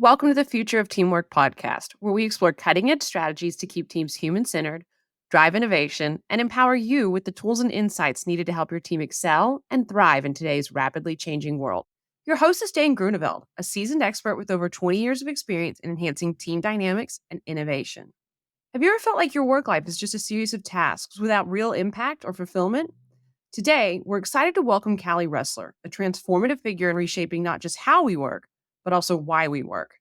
Welcome to the Future of Teamwork podcast, where we explore cutting edge strategies to keep teams human centered, drive innovation, and empower you with the tools and insights needed to help your team excel and thrive in today's rapidly changing world. Your host is Dane Groeneveld, a seasoned expert with over 20 years of experience in enhancing team dynamics and innovation. Have you ever felt like your work life is just a series of tasks without real impact or fulfillment? Today, we're excited to welcome Cali Ressler, a transformative figure in reshaping not just how we work, but also why we work.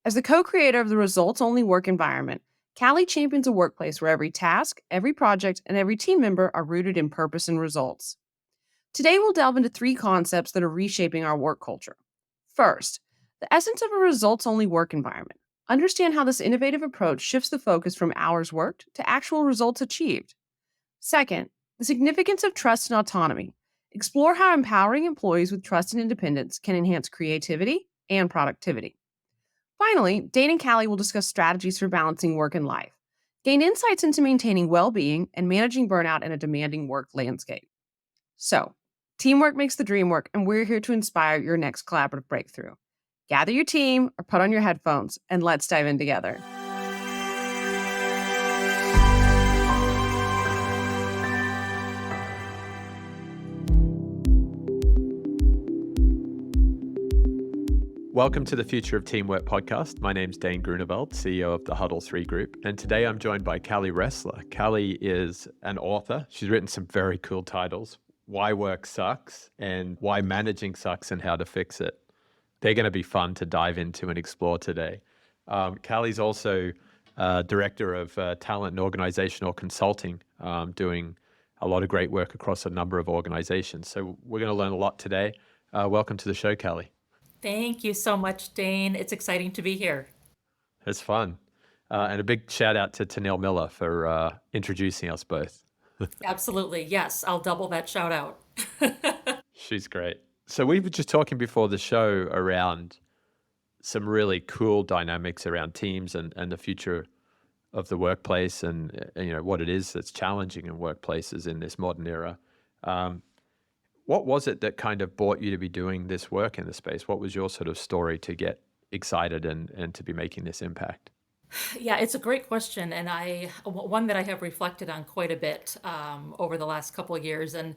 As the co creator of the results only work environment, Callie champions a workplace where every task, every project, and every team member are rooted in purpose and results. Today, we'll delve into three concepts that are reshaping our work culture. First, the essence of a results only work environment. Understand how this innovative approach shifts the focus from hours worked to actual results achieved. Second, the significance of trust and autonomy. Explore how empowering employees with trust and independence can enhance creativity and productivity. Finally, Dane and Callie will discuss strategies for balancing work and life, gain insights into maintaining well being and managing burnout in a demanding work landscape. So, teamwork makes the dream work, and we're here to inspire your next collaborative breakthrough. Gather your team or put on your headphones, and let's dive in together. Welcome to the Future of Teamwork podcast. My name's Dane Groeneveld, CEO of the HUDDL3 Group, and today I'm joined by Cali Ressler. Cali is an author. She's written some very cool titles, Why Work Sucks and Why Managing Sucks and How to Fix It. They're going to be fun to dive into and explore today. Cali's also Director of Talent and Organizational Consulting, doing a lot of great work across a number of organizations. So we're going to learn a lot today. Welcome to the show, Cali. Thank you so much, Dane. It's exciting to be here. It's fun. And a big shout out to Tanil Miller for introducing us both. Absolutely. Yes, I'll double that shout out. She's great. So we were just talking before the show around some really cool dynamics around teams and the future of the workplace and what it is that's challenging in workplaces in this modern era. What was it that kind of brought you to be doing this work in the space? What was your sort of story to get excited and to be making this impact? Yeah, it's a great question, and one that I have reflected on quite a bit over the last couple of years, and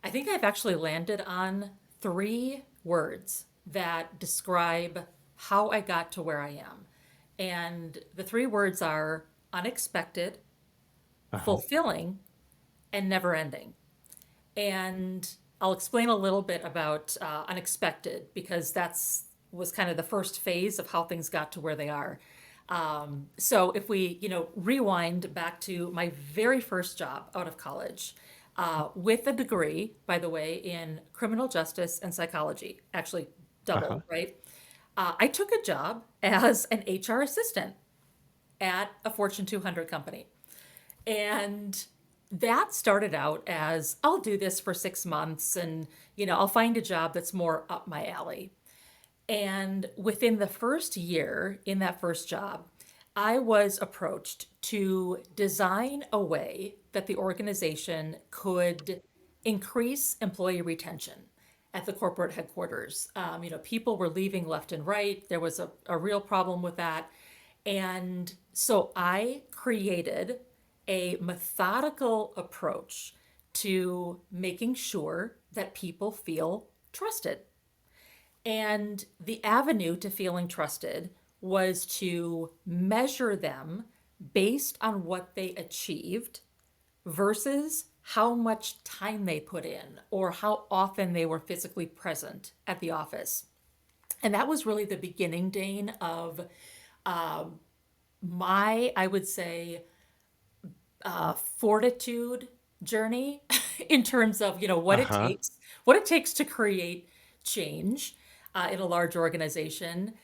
I think I've actually landed on three words that describe how I got to where I am. And the three words are unexpected, fulfilling, and never ending. And I'll explain a little bit about unexpected because was kind of the first phase of how things got to where they are. So if we, rewind back to my very first job out of college, with a degree, by the way, in criminal justice and psychology, actually double, right? I took a job as an HR assistant at a Fortune 200 company. And that started out as I'll do this for 6 months and, I'll find a job that's more up my alley. And within the first year in that first job, I was approached to design a way that the organization could increase employee retention at the corporate headquarters. People were leaving left and right. There was a real problem with that. And so I created a methodical approach to making sure that people feel trusted. And the avenue to feeling trusted was to measure them based on what they achieved versus how much time they put in or how often they were physically present at the office. And that was really the beginning, Dane, of my, I would say, fortitude journey in terms of what it takes to create change in a large organization,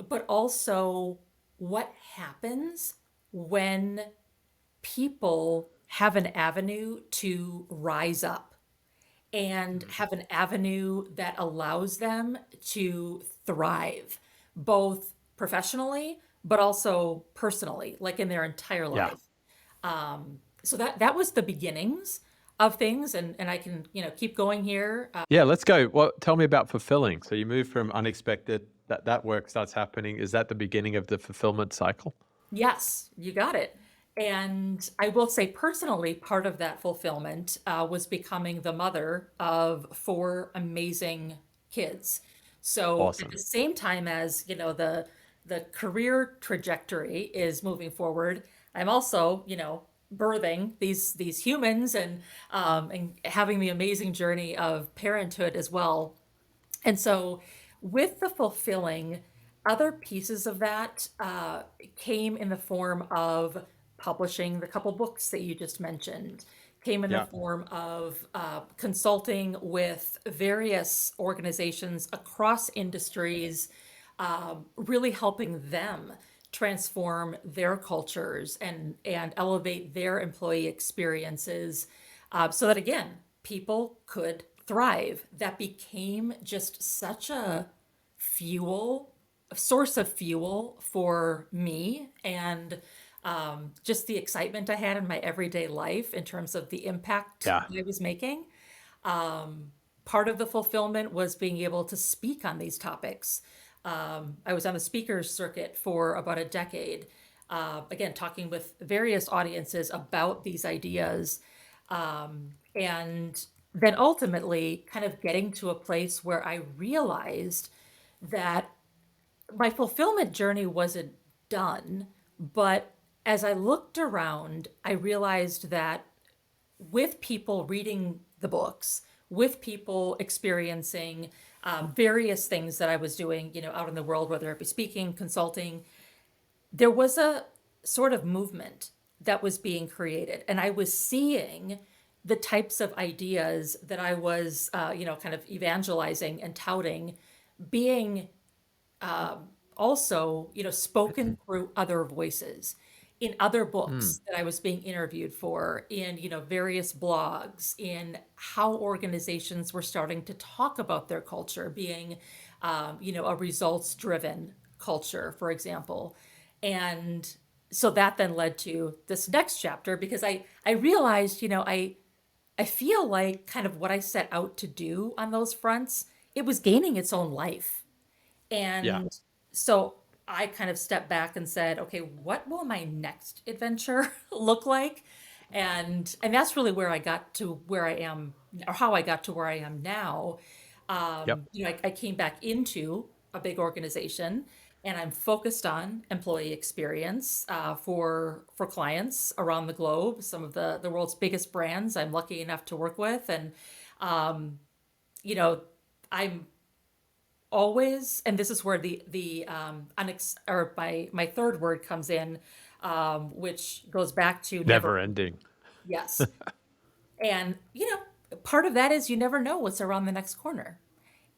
but also what happens when people have an avenue to rise up and have an avenue that allows them to thrive, both professionally, but also personally, like in their entire life. So that was the beginnings of things, and I can keep going here. Yeah, let's go. Well, tell me about fulfilling. So you moved from unexpected that work starts happening, is that the beginning of the fulfillment cycle? Yes, you got it. And I will say personally, part of that fulfillment was becoming the mother of four amazing kids. So at the Awesome. same time as, the career trajectory is moving forward, I'm also, birthing these humans and having the amazing journey of parenthood as well. And so, with the fulfilling, other pieces of that came in the form of publishing the couple books that you just mentioned, came in the Yeah. form of consulting with various organizations across industries, really helping them transform their cultures and elevate their employee experiences so that again people could thrive. That became just such a source of fuel for me and just the excitement I had in my everyday life in terms of the impact Yeah. that I was making. Part of the fulfillment was being able to speak on these topics. I was on the speakers circuit for about a decade, again, talking with various audiences about these ideas. And then ultimately, kind of getting to a place where I realized that my fulfillment journey wasn't done. But as I looked around, I realized that with people reading the books, with people experiencing various things that I was doing, out in the world, whether it be speaking, consulting, there was a sort of movement that was being created. And I was seeing the types of ideas that I was, kind of evangelizing and touting being also, spoken through other voices in other Mm. books that I was being interviewed for, in, various blogs, in how organizations were starting to talk about their culture being, a results driven culture, for example. And so that then led to this next chapter because I realized, I feel like kind of what I set out to do on those fronts, it was gaining its own life. Yeah. And so I kind of stepped back and said, okay, what will my next adventure look like? And that's really where I got to where I am, or how I got to where I am now. Yep. I came back into a big organization, and I'm focused on employee experience for clients around the globe. Some of the world's biggest brands I'm lucky enough to work with, and um, you know, I'm always, and this is where or my third word comes in, which goes back to never. Never ending. Yes, and part of that is you never know what's around the next corner,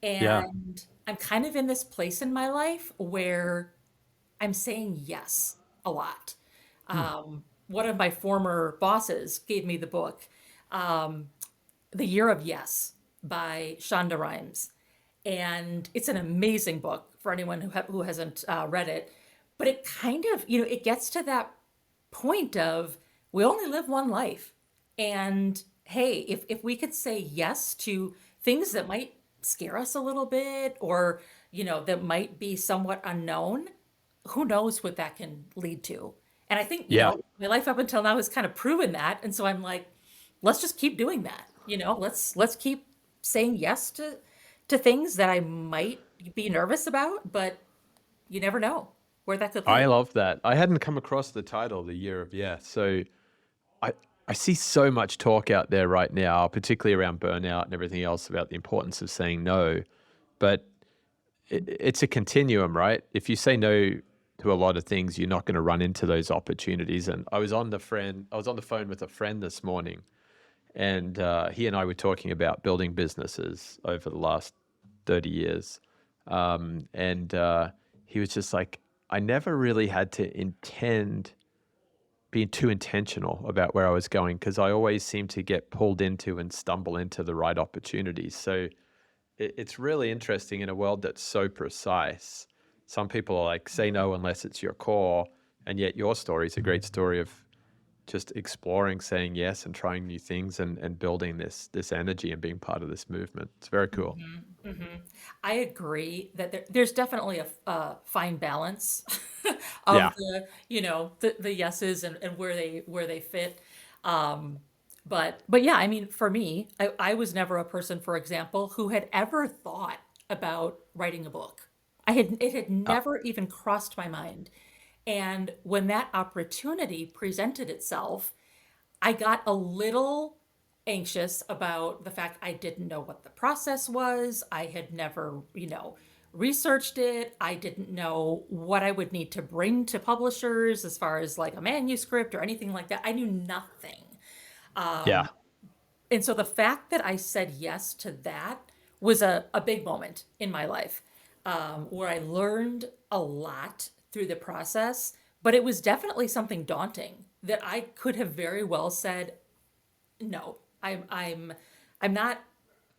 Yeah. and I'm kind of in this place in my life where I'm saying yes a lot. Hmm. One of my former bosses gave me the book, The Year of Yes by Shonda Rhimes. And it's an amazing book for anyone who hasn't read it. But it kind of, it gets to that point of we only live one life. And hey, if we could say yes to things that might scare us a little bit or, that might be somewhat unknown, who knows what that can lead to. And I think, Yeah. my life up until now has kind of proven that. And so I'm like, let's just keep doing that. Let's keep saying yes to things that I might be nervous about, but you never know where that could I lead. love that. I hadn't come across the title, The Year of Yes. So I I see so much talk out there right now, particularly around burnout and everything else about the importance of saying no. But it's a continuum, right? If you say no to a lot of things, you're not going to run into those opportunities. And I was on the phone with a friend this morning, and he and I were talking about building businesses over the last 30 years. And he was just like, I never really had to being too intentional about where I was going because I always seem to get pulled into and stumble into the right opportunities. So it's really interesting in a world that's so precise. Some people are like, say no unless it's your core. And yet your story is a great story of just exploring, saying yes and trying new things and building this energy and being part of this movement. It's very cool. I agree that there's definitely a fine balance of Yeah. the yeses and where they fit. Um, but yeah, I mean, for me, I was never a person, for example, who had ever thought about writing a book. It had Uh, never even crossed my mind. And when that opportunity presented itself, I got a little anxious about the fact I didn't know what the process was. I had never, researched it. I didn't know what I would need to bring to publishers as far as like a manuscript or anything like that. I knew nothing. yeah. And so the fact that I said yes to that was a big moment in my life, where I learned a lot through the process, but it was definitely something daunting that I could have very well said, no, I'm not,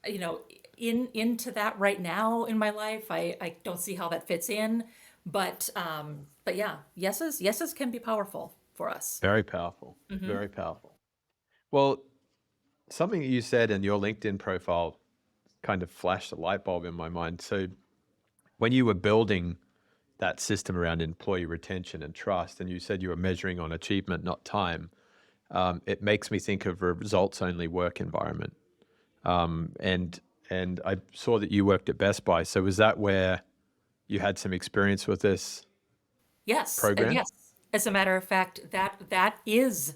you know, into that right now in my life. I don't see how that fits in. But yeah, yeses can be powerful for us. Very powerful. Very powerful. Well, something that you said in your LinkedIn profile kind of flashed a light bulb in my mind. So when you were building that system around employee retention and trust, and you said you were measuring on achievement, not time, it makes me think of a results-only work environment. And I saw that you worked at Best Buy. So was that where you had some experience with this Yes, program? yes. As a matter of fact, that is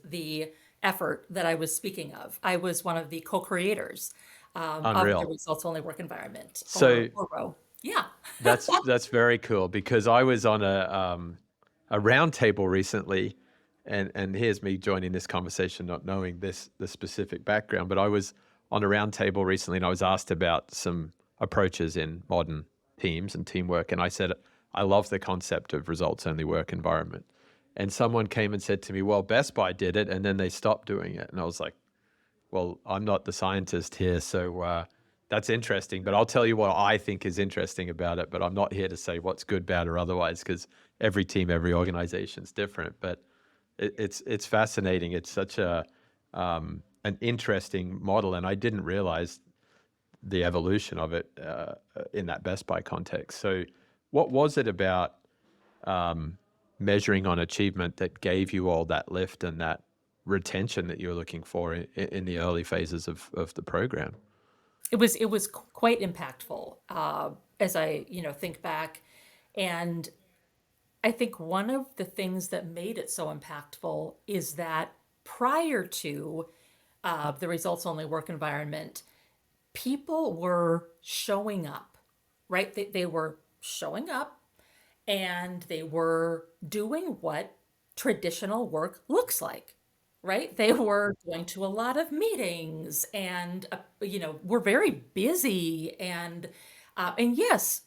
the effort that I was speaking of. I was one of the co-creators of the Unreal. results only work environment So or RO. Yeah. that's very cool because I was on a round table recently, and here's me joining this conversation, not knowing the specific background, but I was on a round table recently, and I was asked about some approaches in modern teams and teamwork, and I said I love the concept of results only work environment, and someone came and said to me, "Well, Best Buy did it, and then they stopped doing it," and I was like, well, I'm not the scientist here, so that's interesting. But I'll tell you what I think is interesting about it. But I'm not here to say what's good, bad, or otherwise, because every team, every organization is different. But it's fascinating. It's such an interesting model, and I didn't realize the evolution of it in that Best Buy context. So, what was it about measuring on achievement that gave you all that lift and that retention that you were looking for in the early phases of the program? It was quite impactful as I think back, and I think one of the things that made it so impactful is that prior to the results only work environment, people were showing up, right? They were showing up and they were doing what traditional work looks like, right? They were going to a lot of meetings and, were very busy and yes,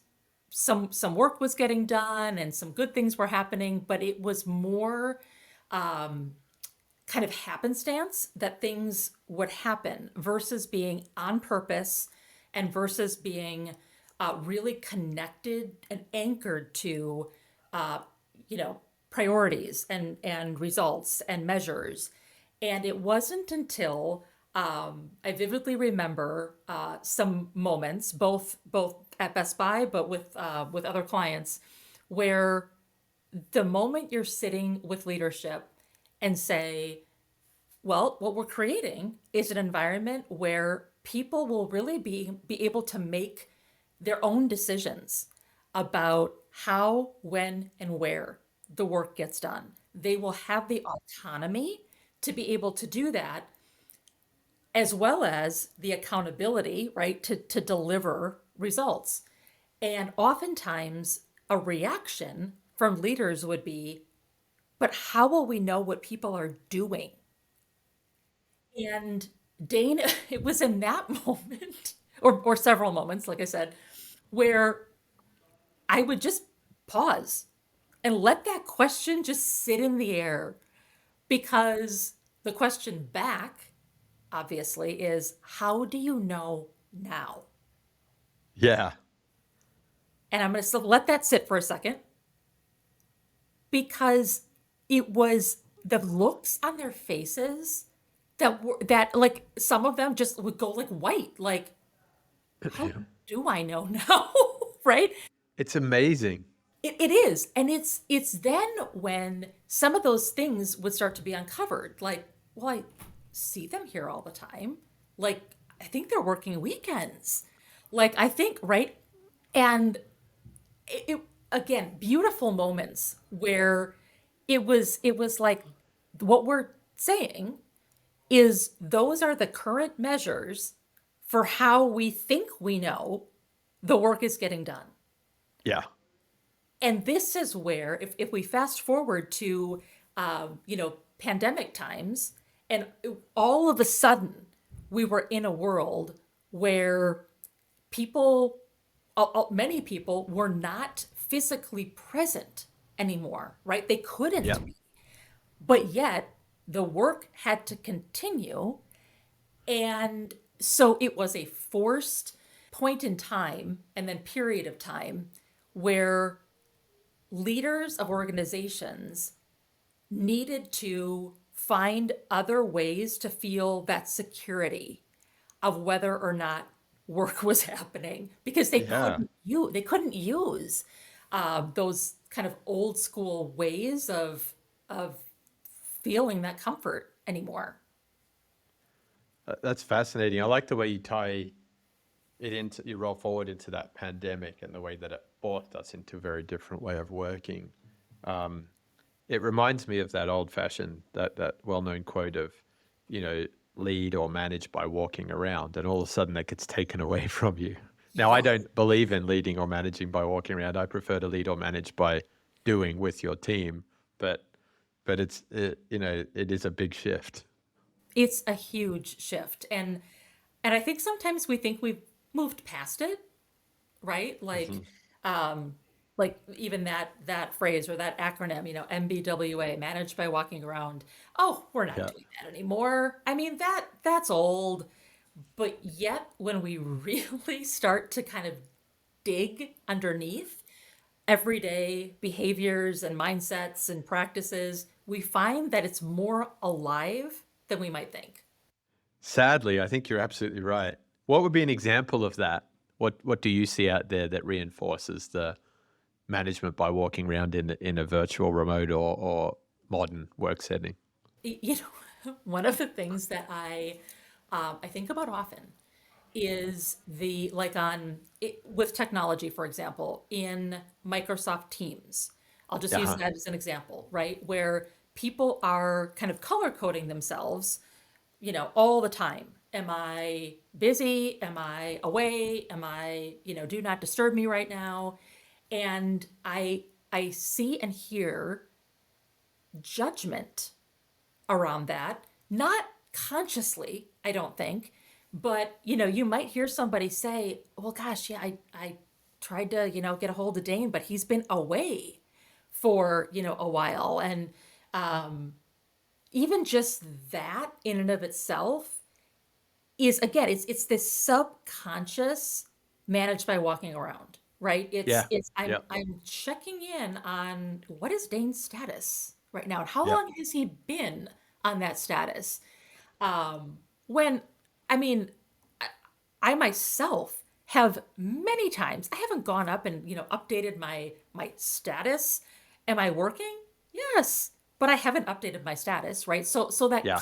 some work was getting done and some good things were happening, but it was more kind of happenstance that things would happen versus being on purpose and versus being really connected and anchored to uh, you know priorities and results and measures. And it wasn't until I vividly remember some moments, both at Best Buy, but with other clients, where the moment you're sitting with leadership and say, well, what we're creating is an environment where people will really be able to make their own decisions about how, when, and where the work gets done. They will have the autonomy to be able to do that, as well as the accountability, right, to deliver results. And oftentimes, a reaction from leaders would be, but how will we know what people are doing? And Dane, it was in that moment, or several moments, like I said, where I would just pause and let that question just sit in the air, because the question back, obviously, is how do you know now? Yeah. And I'm going to let that sit for a second, because it was the looks on their faces that like some of them just would go like white, like, how Yeah. do I know now? Right? It's amazing. It is. And it's then when some of those things would start to be uncovered. Like, well, I see them here all the time. Like, I think they're working weekends. Like, I think, right? And it again, beautiful moments where it was like what we're saying is those are the current measures for how we think we know the work is getting done. Yeah. And this is where, if we fast forward to, pandemic times, and all of a sudden we were in a world where people, many people were not physically present anymore, right? They Yeah. couldn't be. But yet the work had to continue. And so it was a forced point in time and then period of time where leaders of organizations needed to find other ways to feel that security of whether or not work was happening because Yeah. they couldn't use those kind of old school ways of feeling that comfort anymore. That's fascinating. I like the way you roll forward into that pandemic and the way that it forced us into a very different way of working. Um, it reminds me of that old-fashioned, that well-known quote of, you know, lead or manage by walking around, and all of a sudden that gets taken away from you. Now, I Yeah. don't believe in leading or managing by walking around. I prefer to lead or manage by doing with your team, but it is a big shift. It's a huge shift. And I think sometimes we think we've moved past it, right? Mhm. Um, like even that phrase or that acronym, MBWA, managed by walking around. Oh, we're not Yeah. doing that anymore. I mean, that's old. But yet, when we really start to kind of dig underneath everyday behaviors and mindsets and practices, we find that it's more alive than we might think. Sadly, I think you're absolutely right. What would be an example of that? What do you see out there that reinforces the management by walking around in a virtual, remote, or modern work setting? You know, one of the things that I think about often is the like on it, with technology, for example, in Microsoft Teams. I'll just use Uh-huh. that as an example, right? Where people are kind of color coding themselves, all the time. Am I busy? Am I away? Am I, do not disturb me right now? And I see and hear judgment around that, not consciously, I don't think, but you might hear somebody say, "Well, gosh, yeah, I tried to, get a hold of Dane, but he's been away for, a while." And um even just that in and of itself is, again, it's this subconscious managed by walking around, right? Yeah. It's Yeah. I'm checking in on what is Dane's status right now and how Yeah. long has he been on that status. When I mean, I myself have many times I haven't gone up and updated my status. Am I working? Yes, but I haven't updated my status, right? So Yeah.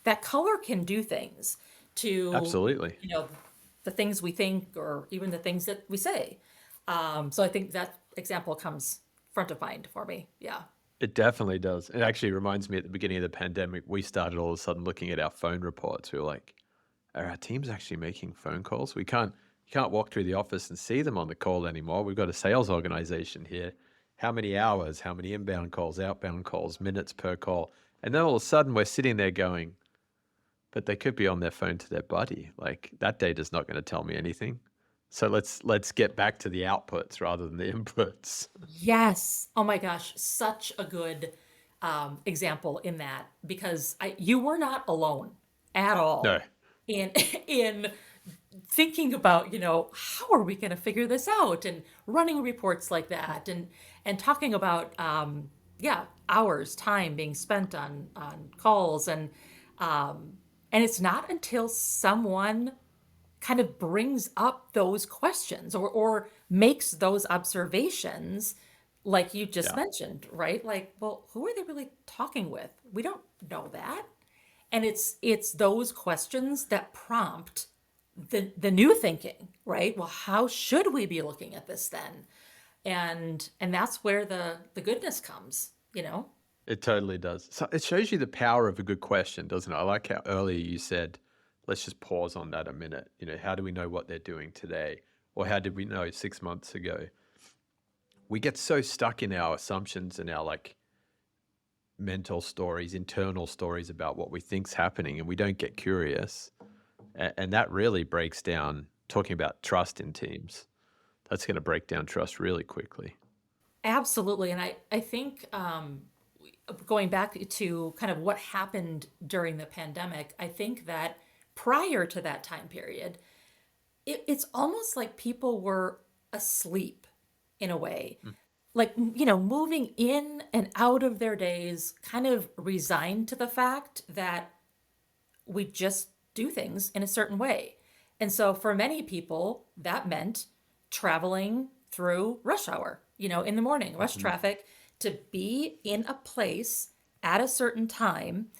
that color can do things to Absolutely. you know the things we think or even the things that we say. So I think that example comes front of mind for me. Yeah. It definitely does. It actually reminds me at the beginning of the pandemic, we started all of a sudden looking at our phone reports. We were like, are our teams actually making phone calls? You can't walk through the office and see them on the call anymore. We've got a sales organization here. How many hours, how many inbound calls, outbound calls, minutes per call? And then all of a sudden we're sitting there going, but they could be on their phone to their buddy. Like that data's not going to tell me anything. So let's get back to the outputs rather than the inputs. Yes. Oh my gosh, such a good example in that because you were not alone at No. all in in thinking about how are we going to figure this out and running reports like that and talking about yeah, hours time being spent on calls, um, and it's not until someone kind of brings up those questions or makes those observations like you just Yeah. mentioned, right? Like, well, who are they really talking with? We don't know that. And it's those questions that prompt the new thinking, right? Well, how should we be looking at this then? And that's where the goodness comes, you know? It totally does. So it shows you the power of a good question, doesn't it? I like how earlier you said, let's just pause on that a minute. How do we know what they're doing today? Or how did we know 6 months ago? We get so stuck in our assumptions and our like mental stories, internal stories about what we think's happening, and we don't get curious. And that really breaks down, talking about trust in teams. That's going to break down trust really quickly. Absolutely. And I think going back to kind of what happened during the pandemic, I think that prior to that time period, it's almost like people were asleep in a way. Mm. Like, moving in and out of their days, kind of resigned to the fact that we just do things in a certain way. And so for many people, that meant traveling through rush hour, in the morning, rush Mhm. traffic, to be in a place at a certain time,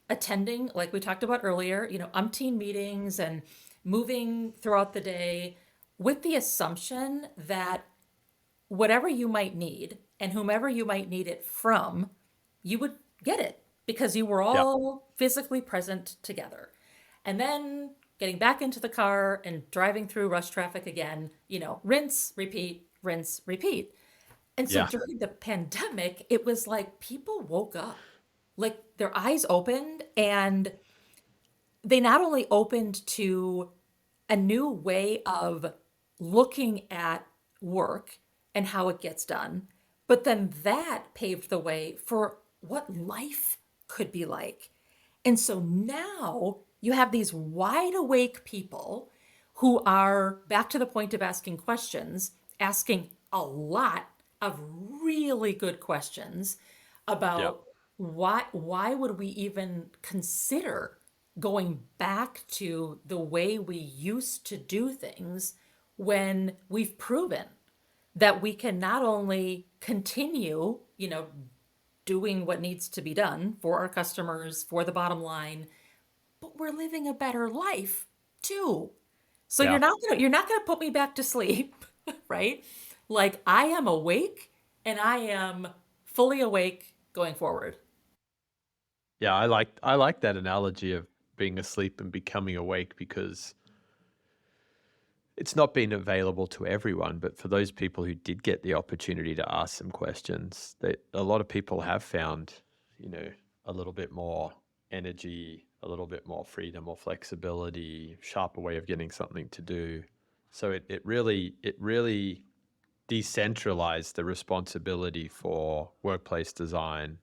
attending, like we talked about earlier, umpteen meetings and moving throughout the day with the assumption that whatever you might need and whomever you might need it from, you would get it because you were Yeah. all physically present together. And then getting back into the car and driving through rush traffic again, rinse, repeat, rinse, repeat. And so Yeah. during the pandemic, it was like people woke up, like their eyes opened, and they not only opened to a new way of looking at work and how it gets done, but then that paved the way for what life could be like. And so now you have these wide awake people who are back to the point of asking questions, asking a lot of really good questions Yeah. about why would we even consider going back to the way we used to do things when we've proven that we can not only continue, doing what needs to be done for our customers, for the bottom line, but we're living a better life too. So Yeah. you're not gonna put me back to sleep, right? Like I am awake and I am fully awake going forward. Yeah. I like that analogy of being asleep and becoming awake, because it's not been available to everyone, but for those people who did get the opportunity to ask some questions, a lot of people have found, you know, a little bit more energy, a little bit more freedom or flexibility, sharper way of getting something to do. So it really decentralized the responsibility for workplace design,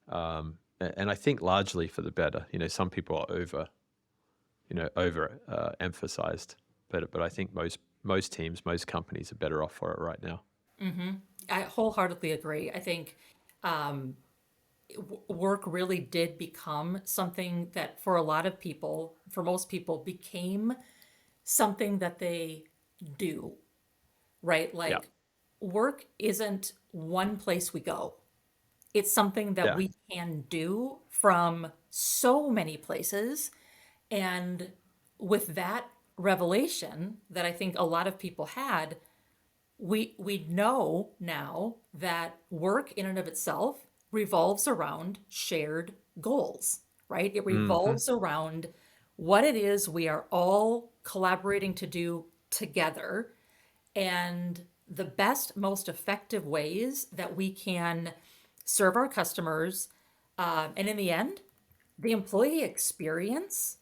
and I think largely for the better. Some people are over emphasized, but I think most teams, most companies are better off for it right now. I wholeheartedly agree. I think work really did become something that for a lot of people, for most people, became something that they do, right? Yeah. Like work isn't one place we go. It's something that Yeah. we can do from so many places. And with that revelation that I think a lot of people had, we know now that work in and of itself revolves around shared goals, right? It Hmm. revolves around what it is we are all collaborating to do together and the best, most effective ways that we can serve our customers. And in the end, the employee experience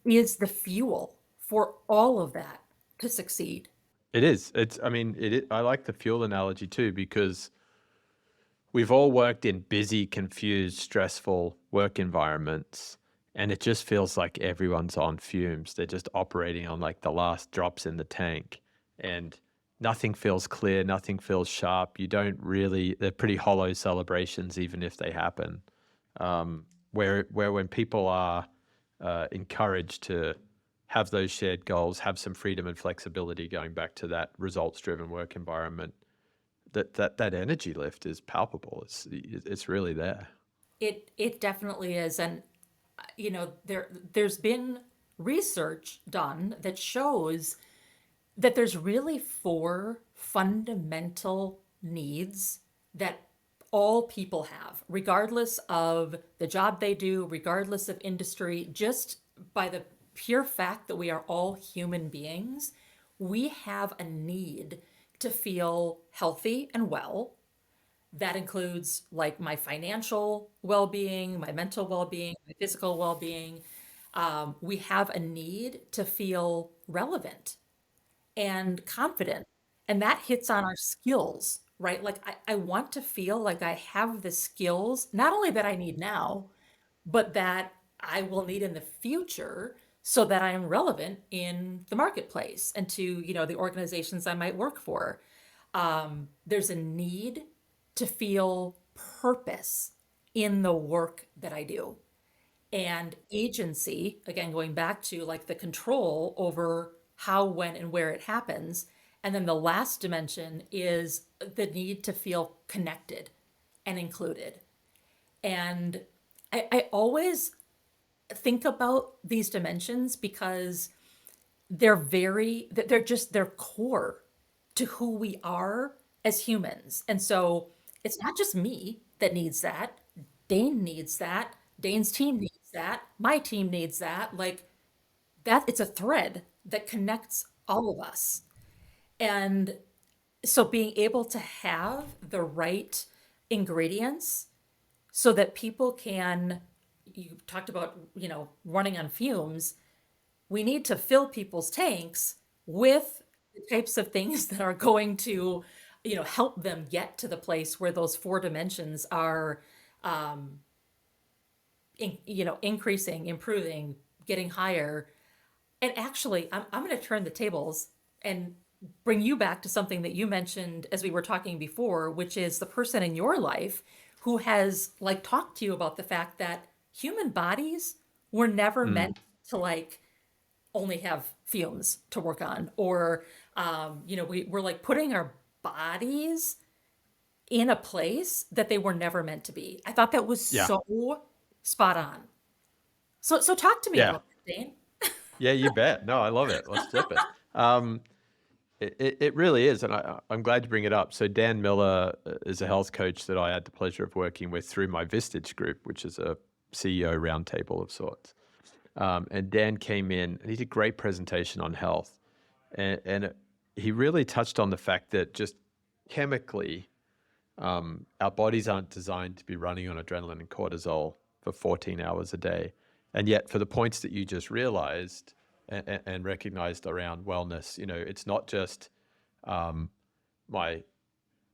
is the fuel for all of that to succeed. It is. I mean, I like the fuel analogy too, because we've all worked in busy, confused, stressful work environments, and it just feels like everyone's on fumes. They're just operating on like the last drops in the tank, and nothing feels clear, nothing feels sharp. They're pretty hollow celebrations, even if they happen. Where when people are encouraged to have those shared goals, have some freedom and flexibility, going back to that results-driven work environment, that energy lift is palpable. It's really there. It definitely is. And there's been research done that shows that there's really four fundamental needs that all people have, regardless of the job they do, regardless of industry, just by the pure fact that we are all human beings. We have a need to feel healthy and well. That includes like my financial well being, my mental well being, my physical well being. We have a need to feel relevant and confident. And that hits on our skills, right? Like, I want to feel like I have the skills, not only that I need now, but that I will need in the future so that I am relevant in the marketplace and to, the organizations I might work for. There's a need to feel purpose in the work that I do. And agency, again, going back to like the control over how, when, and where it happens. And then the last dimension is the need to feel connected and included. And I always think about these dimensions because they're core to who we are as humans. And so it's not just me that needs that. Dane needs that. Dane's team needs that. My team needs that. Like that, it's a thread that connects all of us. And so being able to have the right ingredients so that people can, you talked about, running on fumes. We need to fill people's tanks with the types of things that are going to, help them get to the place where those four dimensions are, increasing, improving, getting higher. And actually, I'm going to turn the tables and bring you back to something that you mentioned as we were talking before, which is the person in your life who has like talked to you about the fact that human bodies were never meant to like only have fumes to work on, or we're like putting our bodies in a place that they were never meant to be. I thought that was Yeah. so spot on. So talk to me Yeah. about that, Dane. Yeah, you bet. No, I love it. Let's flip it. It really is. And I'm glad you bring it up. So Dan Miller is a health coach that I had the pleasure of working with through my Vistage group, which is a CEO roundtable of sorts. And Dan came in and he did a great presentation on health. And he really touched on the fact that just chemically, our bodies aren't designed to be running on adrenaline and cortisol for 14 hours a day. And yet for the points that you just realized and recognized around wellness, it's not just my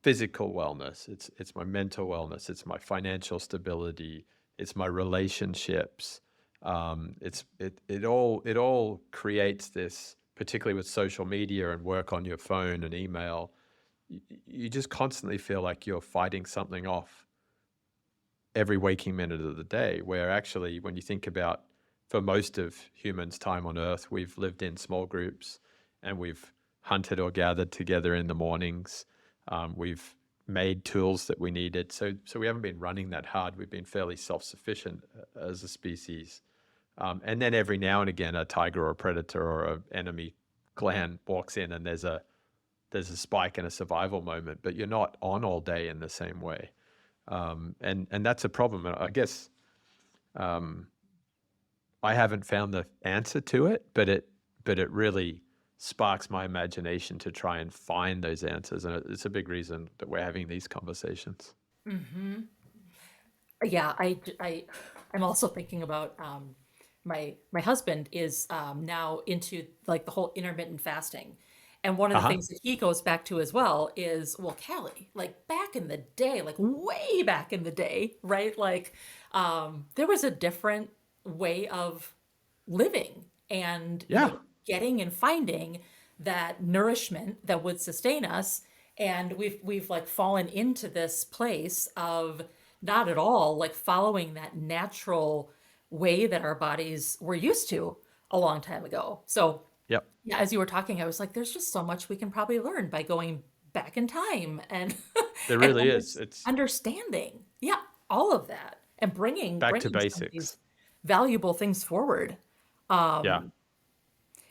physical wellness, it's my mental wellness, it's my financial stability, it's my relationships. It all creates this, particularly with social media and work on your phone and email. You just constantly feel like you're fighting something off every waking minute of the day, where actually, when you think about, for most of humans' time on Earth, we've lived in small groups and we've hunted or gathered together in the mornings. We've made tools that we needed. So we haven't been running that hard. We've been fairly self-sufficient as a species. And then every now and again, a tiger or a predator or an enemy clan walks in and there's a spike and a survival moment, but you're not on all day in the same way. And that's a problem. And I guess I haven't found the answer to it, but it really sparks my imagination to try and find those answers. And it's a big reason that we're having these conversations. Yeah, I'm also thinking about my husband is now into like the whole intermittent fasting. And one of the Uh-huh. things that he goes back to as well is, well, Callie, like back in the day, like way back in the day, right? Like there was a different way of living and, Yeah. getting and finding that nourishment that would sustain us. And we've like fallen into this place of not at all like following that natural way that our bodies were used to. a long time ago. So Yep. yeah, as you were talking, I was like, there's just so much we can probably learn by going back in time and There and really is. It's understanding, yeah, all of that and bringing back to bringing some of these basics. valuable things forward. Yeah.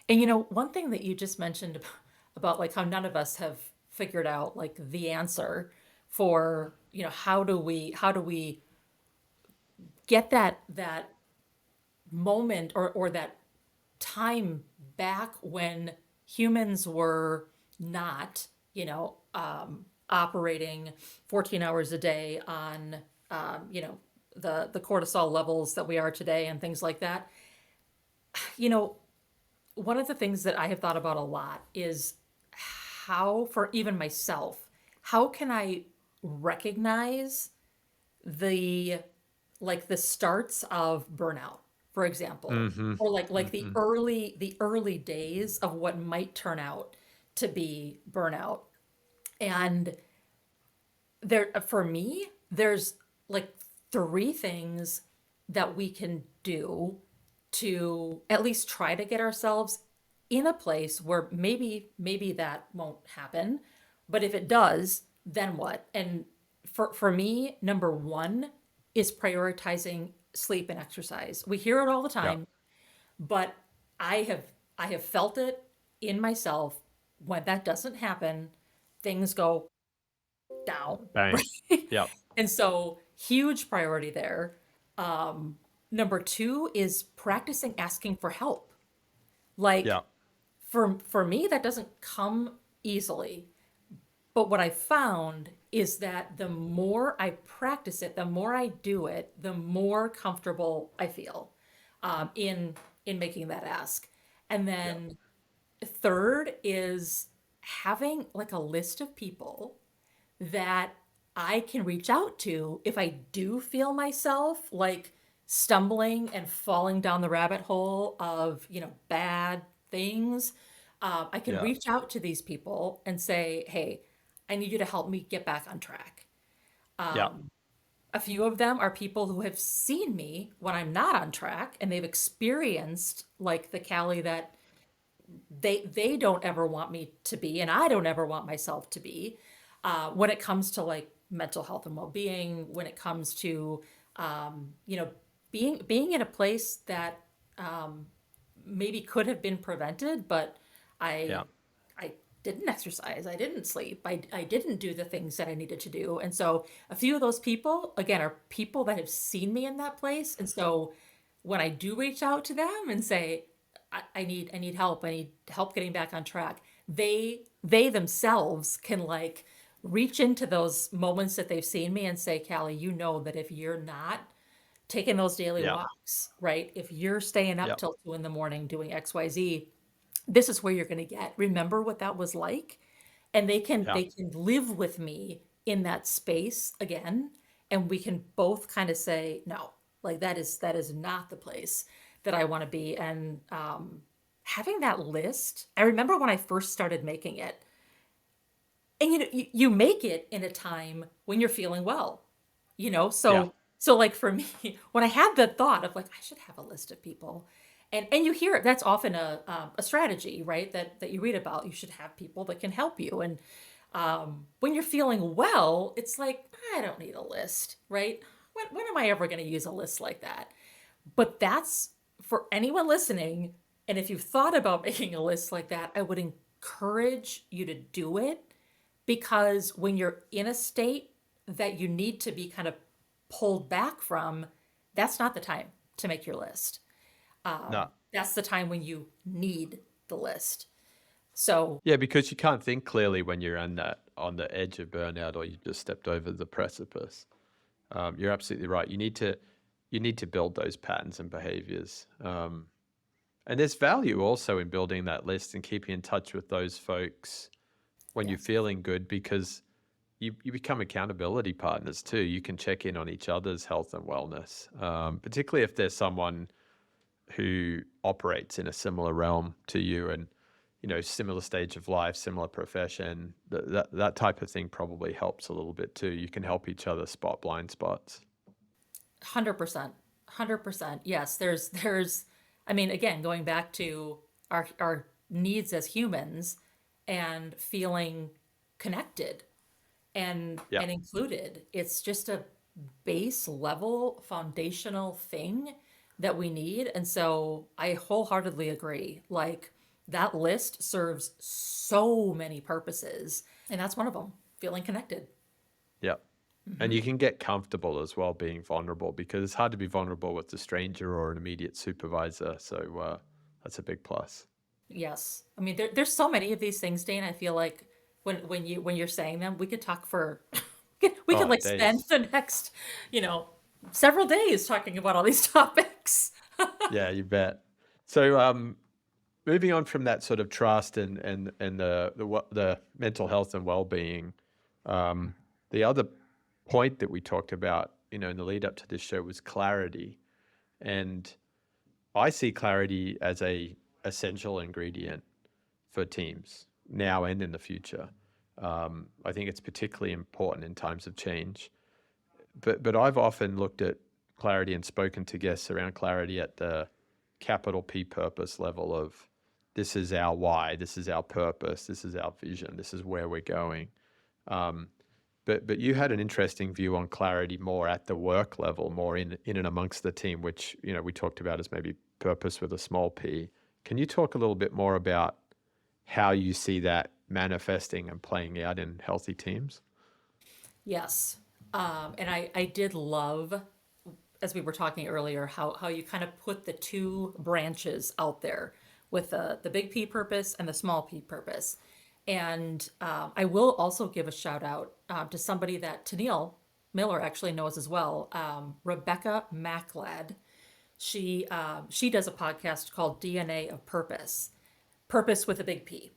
And one thing that you just mentioned about like how none of us have figured out like the answer for, how do we get that moment or that time back when humans were not, operating 14 hours a day on, the cortisol levels that we are today and things like that. You know, one of the things that I have thought about a lot is how, for even myself, how can I recognize the the starts of burnout, for example, Mm-hmm. or like the Mm-hmm. early days of what might turn out to be burnout. And there, for me, there's like three things that we can do to at least try to get ourselves in a place where maybe that won't happen, but if it does, then what? And for me, number one is prioritizing sleep and exercise. We hear it all the Yeah. time, but I have I have felt it in myself. When that doesn't happen, things go down, Bang. right? Yep. And so, huge priority there. Number two is practicing asking for help. Like Yeah. for me, that doesn't come easily. But what I found is that the more I practice it, the more I do it, the more comfortable I feel in making that ask. And Yeah. then third is having like a list of people that I can reach out to if I do feel myself like stumbling and falling down the rabbit hole of, bad things. I can Yeah. reach out to these people and say, hey, I need you to help me get back on track. Yeah. A few of them are people who have seen me when I'm not on track and they've experienced like the Cali that they don't ever want me to be and I don't ever want myself to be, when it comes to like mental health and well-being, when it comes to being in a place that maybe could have been prevented, but i Yeah. I didn't exercise, I didn't sleep, I didn't do the things that I needed to do. And so a few of those people again are people that have seen me in that place. And so when I do reach out to them and say, I need help. I need help getting back on track. They themselves can like reach into those moments that they've seen me and say, Callie, you know that if you're not taking those daily Yeah. walks, right? If you're staying up Yeah. till 2 in the morning doing XYZ, this is where you're going to get. Remember what that was like? And they can Yeah. they can live with me in that space again, and we can both kind of say, no, like that is not the place that I want to be. And having that list, I remember when I first started making it, and you make it in a time when you're feeling well, Yeah. so like for me, when I had the thought of like I should have a list of people, and you hear it, that's often a strategy, right? That you read about. You should have people that can help you. And when you're feeling well, it's like I don't need a list, right? When am I ever going to use a list like that? But that's for anyone listening. And if you've thought about making a list like that, I would encourage you to do it, because when you're in a state that you need to be kind of pulled back from, that's not the time to make your list. No. That's the time when you need the list. So, Yeah, because you can't think clearly when you're on the edge of burnout or you just stepped over the precipice. You're absolutely right. You need to build those patterns and behaviors. And there's value also in building that list and keeping in touch with those folks when you're yes, feeling good, because you become accountability partners too. You can check in on each other's health and wellness, particularly if there's someone who operates in a similar realm to you and similar stage of life, similar profession. That type of thing probably helps a little bit too. You can help each other spot blind spots. 100%. 100%. Yes, there's I mean, again, going back to our needs as humans and feeling connected Yeah. and included. It's just a base level foundational thing that we need. And so I wholeheartedly agree. Like that list serves so many purposes, and that's one of them, feeling connected. Yeah. And you can get comfortable as well being vulnerable, because it's hard to be vulnerable with a stranger or an immediate supervisor. So that's a big plus. Yes. I mean, there's so many of these things, Dane. I feel like when you're saying them, we could talk for we could Oh, like spend days. the next, you know, several days talking about all these topics. Yeah, you bet. So moving on from that sort of trust and the mental health and well-being, um, the other point that we talked about, in the lead up to this show was clarity. And I see clarity as a essential ingredient for teams now and in the future. I think it's particularly important in times of change. But I've often looked at clarity and spoken to guests around clarity at the capital P purpose level of, this is our why, this is our purpose, this is our vision, this is where we're going. Um, but you had an interesting view on clarity more at the work level, more in and amongst the team, which we talked about as maybe purpose with a small p. Can you talk a little bit more about how you see that manifesting and playing out in healthy teams? Yes. And I did love, as we were talking earlier, how you kind of put the two branches out there with the big P purpose and the small P purpose. And I will also give a shout out to somebody that Tennille Miller actually knows as well, Rebecca Maclad. She does a podcast called DNA of Purpose, purpose with a big P.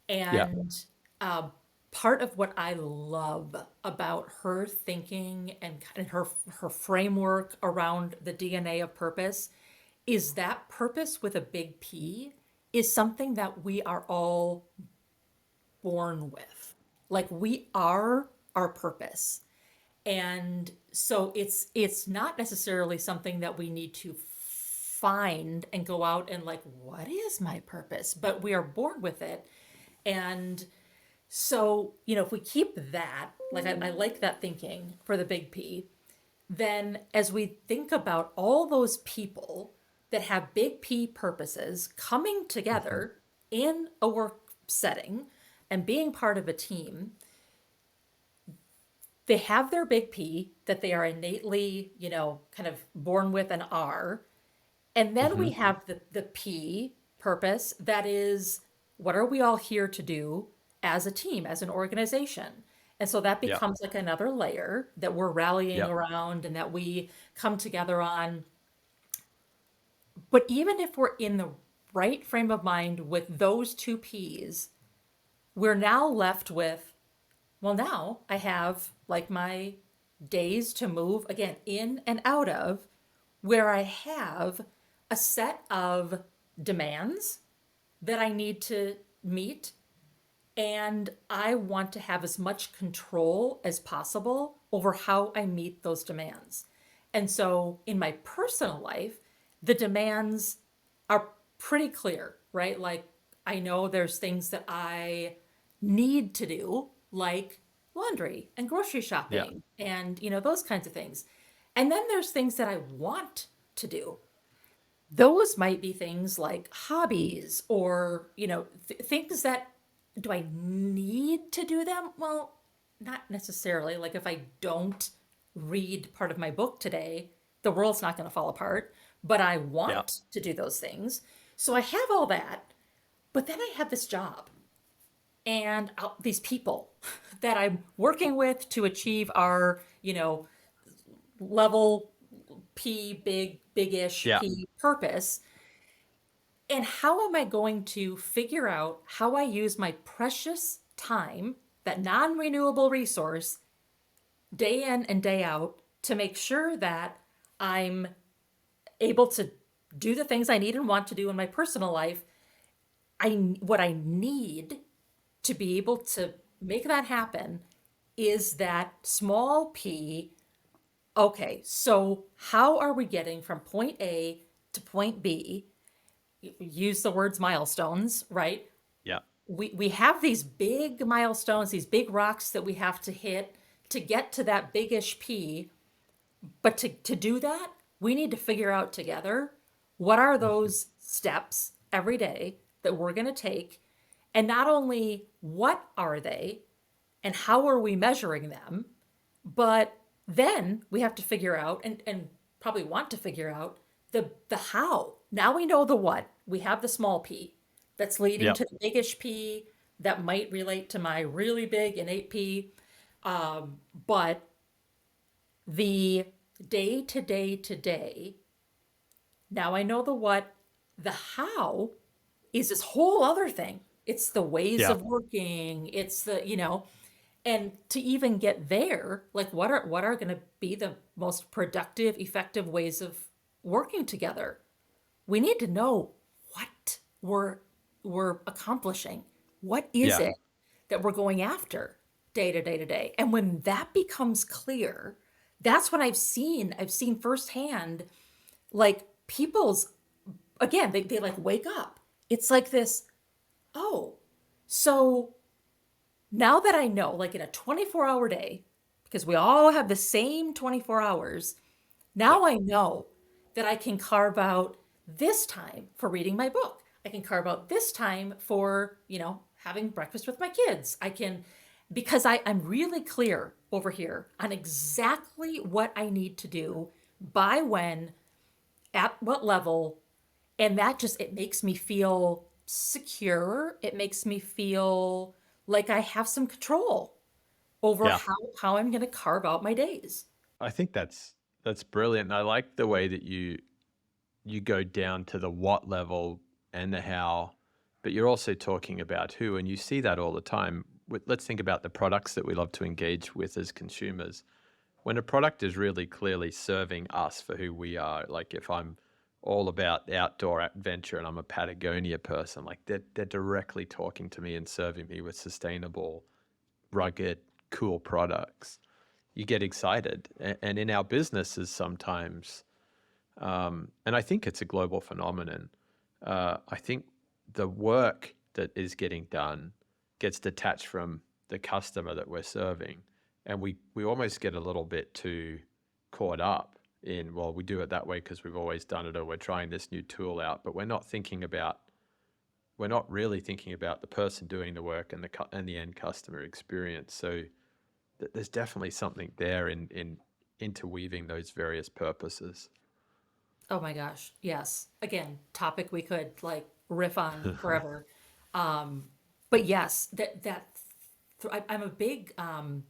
Yeah. And uh, part of what I love about her thinking and her framework around the DNA of purpose is that purpose with a big P is something that we are all born with. Like we are our purpose. And so it's not necessarily something that we need to find and go out and like, what is my purpose? But we are born with it. And so, if we keep that, like I like that thinking for the big P, then as we think about all those people that have big P purposes coming Hmm. together in a work setting and being part of a team, they have their big P that they are innately, kind of born with and are. And then we Hmm. have the P purpose that is, what are we all here to do as a team, as an organization? And so that Yeah. becomes like another layer that we're rallying Yeah. around and that we come together on. But even if we're in the right frame of mind with those two P's, we're now left with, well, now I have like my days to move again in and out of, where I have a set of demands that I need to meet. And I want to have as much control as possible over how I meet those demands. And so in my personal life, the demands are pretty clear, right? Like I know there's things that I need to do, like laundry and grocery Yeah. shopping and, those kinds of things. And then there's things that I want to do. Those might be things like hobbies or, things that do I need to do them? Well, not necessarily. Like if I don't read part of my book today, the world's not going to fall apart, but I Yeah. want to do those things. So I have all that, but then I have this job and these people that I'm working with to achieve our, level P, big-ish Yeah. P purpose. And how am I going to figure out how I use my precious time, that non renewable resource, day in and day out, to make sure that I'm able to do the things I need and want to do in my personal life? What I need to be able to make that happen is that small p. Okay, so how are we getting from point A to point B? use the words milestones, right? Yeah. We have these big milestones, these big rocks that we have to hit to get to that biggish P. But to do that, we need to figure out together what are Mhm. those steps every day that we're going to take. And not only what are they and how are we measuring them, but then we have to figure out and probably want to figure out the how. Now we know the what. We have the small p that's leading Yeah. to the biggish P that might relate to my really big innate P. But the day to day to day, now I know the what, the how is this whole other thing. It's the ways Yeah. of working, it's the. And to even get there, like what are going to be the most productive, effective ways of working together? We need to know what we're accomplishing. What is Yeah. it that we're going after day to day to day? And when that becomes clear, that's when I've seen firsthand, like people's, again, they like wake up. It's like this, oh, so now that I know, like in a 24-hour day, because we all have the same 24 hours, Yeah. now I know that I can carve out this time for reading my book. I can carve out this time for, having breakfast with my kids. I can, because I'm really clear over here on exactly what I need to do, by when, at what level, and that just, it makes me feel secure. It makes me feel like I have some control over Yeah. how I'm going to carve out my days. I think that's brilliant. I like the way that you go down to the what level and the how, but you're also talking about who, and you see that all the time. Let's think about the products that we love to engage with as consumers. When a product is really clearly serving us for who we are, like if I'm all about outdoor adventure and I'm a Patagonia person, like they're directly talking to me and serving me with sustainable, rugged, cool products, you get excited. And in our businesses sometimes, and I think it's a global phenomenon. I think the work that is getting done gets detached from the customer that we're serving, and we almost get a little bit too caught up in, well, we do it that way because we've always done it, or we're trying this new tool out, but we're not really thinking about the person doing the work and the end customer experience. So there's definitely something there in interweaving those various purposes. Oh my gosh. Yes. Again, topic we could like riff on forever. Um, but yes, I'm a big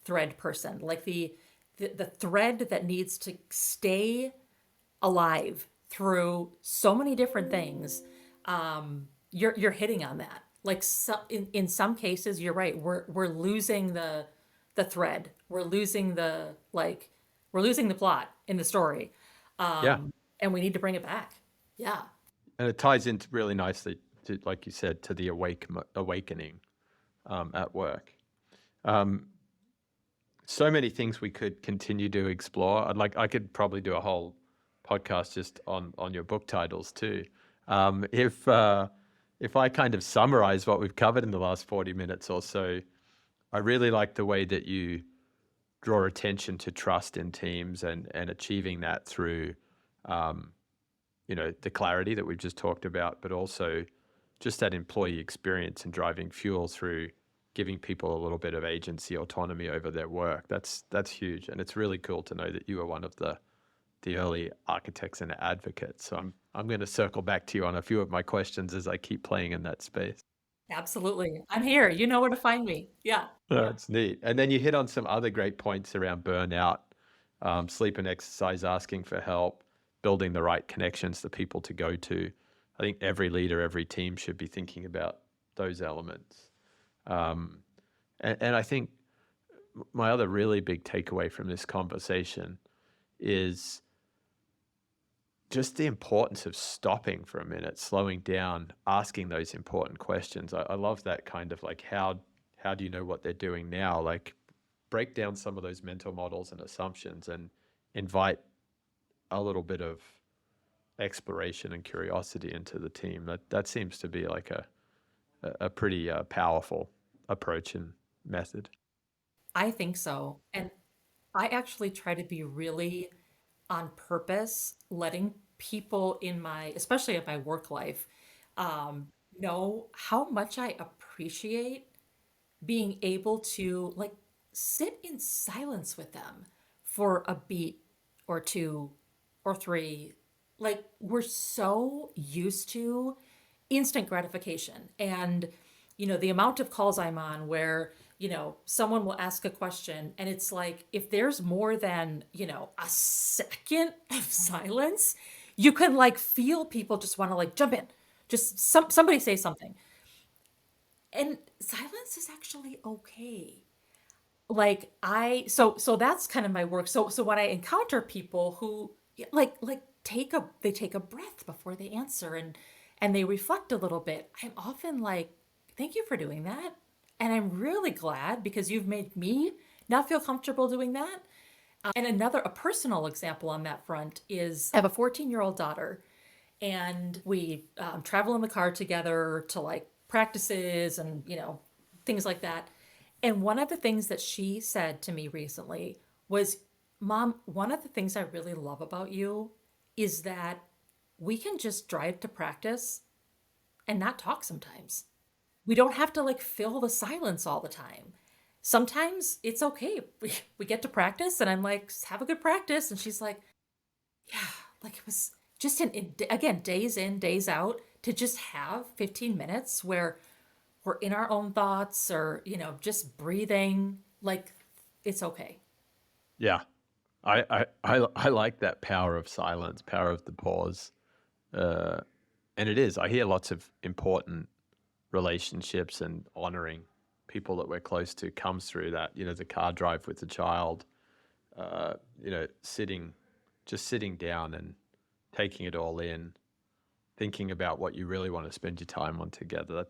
thread person. Like the thread that needs to stay alive through so many different things. You're hitting on that. Like, in some cases, you're right. We're losing the thread. We're losing the plot in the story, Yeah. and we need to bring it back. Yeah. And it ties into really nicely to, like you said, to the awakening at work. Um, so many things we could continue to explore. I could probably do a whole podcast just on your book titles too. If I kind of summarize what we've covered in the last 40 minutes or so, I really like the way that you draw attention to trust in teams and achieving that through the clarity that we've just talked about, but also just that employee experience and driving fuel through giving people a little bit of agency, autonomy over their work. That's huge, and it's really cool to know that you were one of the early architects and advocates. So I'm going to circle back to you on a few of my questions as I keep playing in that space. Absolutely. I'm here. You know where to find me. Yeah. That's neat. And then you hit on some other great points around burnout, sleep and exercise, asking for help, building the right connections, the people to go to. I think every leader, every team should be thinking about those elements. And I think my other really big takeaway from this conversation is just the importance of stopping for a minute, slowing down, asking those important questions. I love that kind of like, how do you know what they're doing now? Like, break down some of those mental models and assumptions and invite a little bit of exploration and curiosity into the team. That seems to be like a pretty powerful approach and method. I think so. And I actually try to be really on purpose, letting people in my, especially in my work life, um, know how much I appreciate being able to like sit in silence with them for a beat or two or three. Like we're so used to instant gratification and the amount of calls I'm on where someone will ask a question and it's like if there's more than a second of silence, you can like feel people just want to like jump in, just somebody say something, and silence is actually okay. Like so that's kind of my work. So when I encounter people who like take a breath before they answer and they reflect a little bit, I'm often like, thank you for doing that. And I'm really glad because you've made me not feel comfortable doing that. And a personal example on that front is I have a 14-year-old daughter, and we travel in the car together to like practices and things like that. And one of the things that she said to me recently was, Mom, one of the things I really love about you is that we can just drive to practice and not talk sometimes. We don't have to like fill the silence all the time. Sometimes it's okay. We get to practice and I'm like, have a good practice. And she's like, yeah, like it was just again, days in, days out to just have 15 minutes where we're in our own thoughts or, just breathing. Like it's okay. Yeah, I like that power of silence, power of the pause, uh, and it is. I hear lots of important relationships and honoring people that we're close to comes through that. The car drive with the child, sitting down and taking it all in, thinking about what you really want to spend your time on together.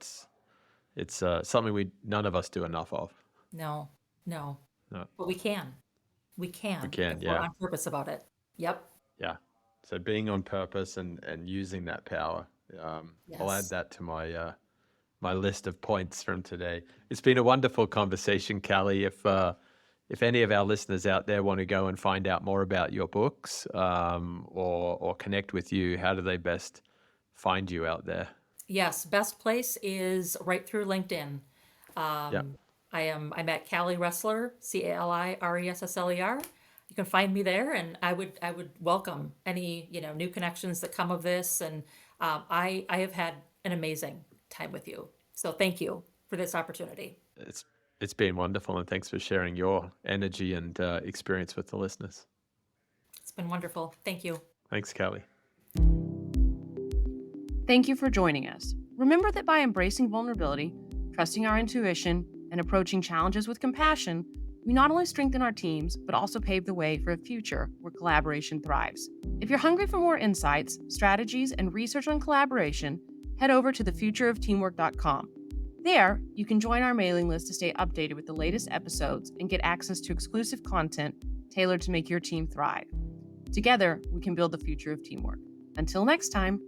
It's something none of us do enough of. No, no, No, but we can. We we can if can, we're yeah, on purpose about it. Yep. yeah. So being on purpose and using that power. I'll add Yes. that to my list of points from today. It's been a wonderful conversation, Callie. If any of our listeners out there want to go and find out more about your books, or connect with you, how do they best find you out there? Yes. Best place is right through LinkedIn. Yeah, I'm at Cali Ressler, CaliRessler. You can find me there, and I would welcome any new connections that come of this. And I have had an amazing time with you. So thank you for this opportunity. it's it's been wonderful, and thanks for sharing your energy and experience with the listeners. It's been wonderful. Thank you. Thanks, Callie. Thank you for joining us. Remember that by embracing vulnerability, trusting our intuition, and approaching challenges with compassion, we not only strengthen our teams, but also pave the way for a future where collaboration thrives. If you're hungry for more insights, strategies, and research on collaboration, head over to thefutureofteamwork.com. There, you can join our mailing list to stay updated with the latest episodes and get access to exclusive content tailored to make your team thrive. Together, we can build the future of teamwork. Until next time.